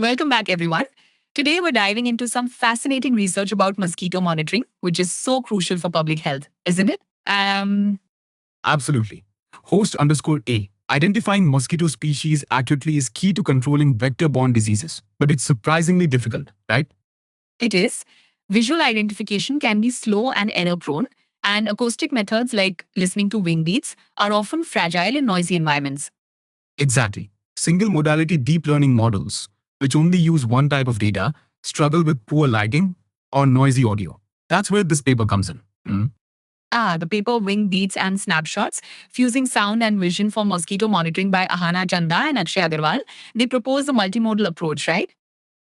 Welcome back, everyone. Today, we're diving into some fascinating research about mosquito monitoring, which is so crucial for public health, isn't it? Absolutely. Host_A. Identifying mosquito species accurately is key to controlling vector-borne diseases, but it's surprisingly difficult, right? It is. Visual identification can be slow and error prone, and acoustic methods like listening to wing beats are often fragile in noisy environments. Exactly. Single modality deep learning models, which only use one type of data, struggle with poor lighting or noisy audio. That's where this paper comes in. The paper Wing Beats and Snapshots, Fusing Sound and Vision for Mosquito Monitoring by Ahana Chanda and Akshay Agarwal. They propose a multimodal approach, right?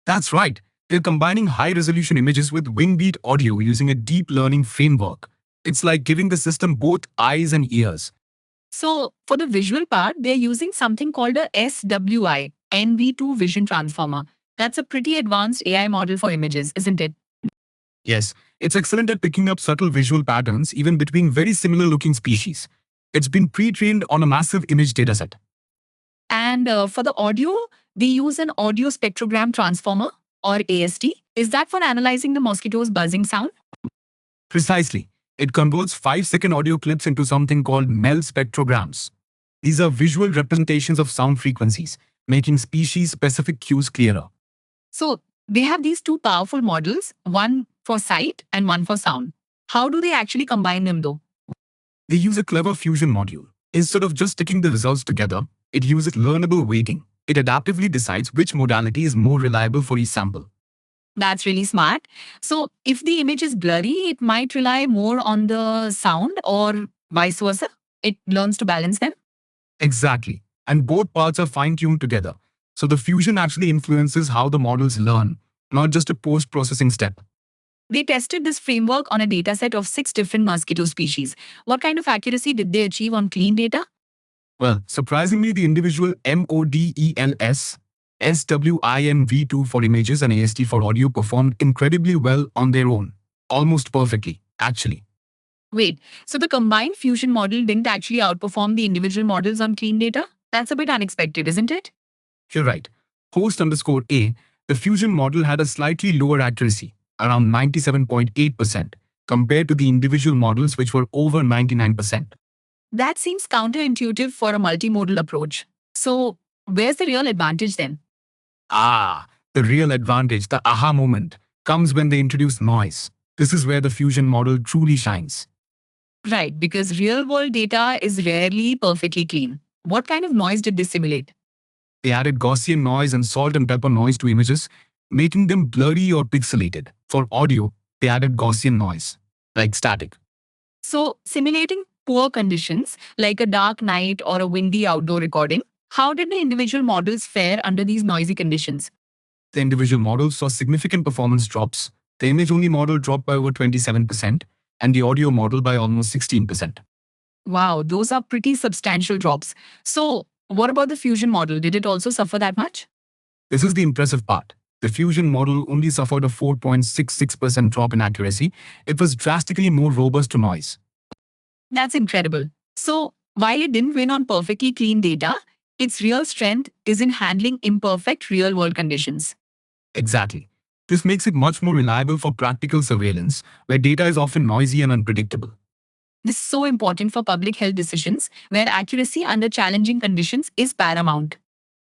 That's right. They're combining high-resolution images with wing-beat audio using a deep learning framework. It's like giving the system both eyes and ears. So, for the visual part, they're using something called a SWI, NV2 Vision Transformer. That's a pretty advanced AI model for images, isn't it? Yes, it's excellent at picking up subtle visual patterns even between very similar looking species. It's been pre-trained on a massive image dataset. And for the audio, they use an audio spectrogram transformer or AST. Is that for analyzing the mosquito's buzzing sound? Precisely. It converts 5-second audio clips into something called MEL spectrograms. These are visual representations of sound frequencies, making species-specific cues clearer. So they have these two powerful models, one for sight and one for sound. How do they actually combine them though? They use a clever fusion module. Instead of just sticking the results together, it uses learnable weighting. It adaptively decides which modality is more reliable for each sample. That's really smart. So if the image is blurry, it might rely more on the sound or vice versa. It learns to balance them. Exactly. And both parts are fine-tuned together. So the fusion actually influences how the models learn, not just a post-processing step. They tested this framework on a dataset of 6 different mosquito species. What kind of accuracy did they achieve on clean data? Well, surprisingly, the individual MODELS, SWIMV2 for images and AST for audio performed incredibly well on their own. Almost perfectly, actually. Wait, so the combined fusion model didn't actually outperform the individual models on clean data? That's a bit unexpected, isn't it? You're right. Host_A, the fusion model had a slightly lower accuracy, around 97.8%, compared to the individual models which were over 99%. That seems counterintuitive for a multimodal approach. So, where's the real advantage then? The real advantage, the aha moment, comes when they introduce noise. This is where the fusion model truly shines. Right, because real world data is rarely perfectly clean. What kind of noise did they simulate? They added Gaussian noise and salt and pepper noise to images, making them blurry or pixelated. For audio, they added Gaussian noise, like static. So, simulating poor conditions like a dark night or a windy outdoor recording, how did the individual models fare under these noisy conditions? The individual models saw significant performance drops. The image-only model dropped by over 27%, and the audio model by almost 16%. Wow, those are pretty substantial drops. So, what about the fusion model? Did it also suffer that much? This is the impressive part. The fusion model only suffered a 4.66% drop in accuracy. It was drastically more robust to noise. That's incredible. So, while it didn't win on perfectly clean data, its real strength is in handling imperfect real world conditions. Exactly. This makes it much more reliable for practical surveillance, where data is often noisy and unpredictable. This is so important for public health decisions where accuracy under challenging conditions is paramount.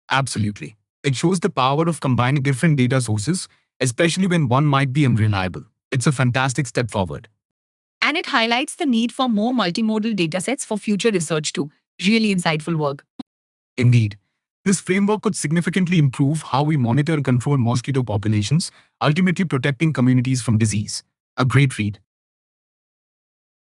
Absolutely. It shows the power of combining different data sources, especially when one might be unreliable. It's a fantastic step forward. And it highlights the need for more multimodal datasets for future research too. Really insightful work. Indeed, this framework could significantly improve how we monitor and control mosquito populations, ultimately protecting communities from disease. A great read.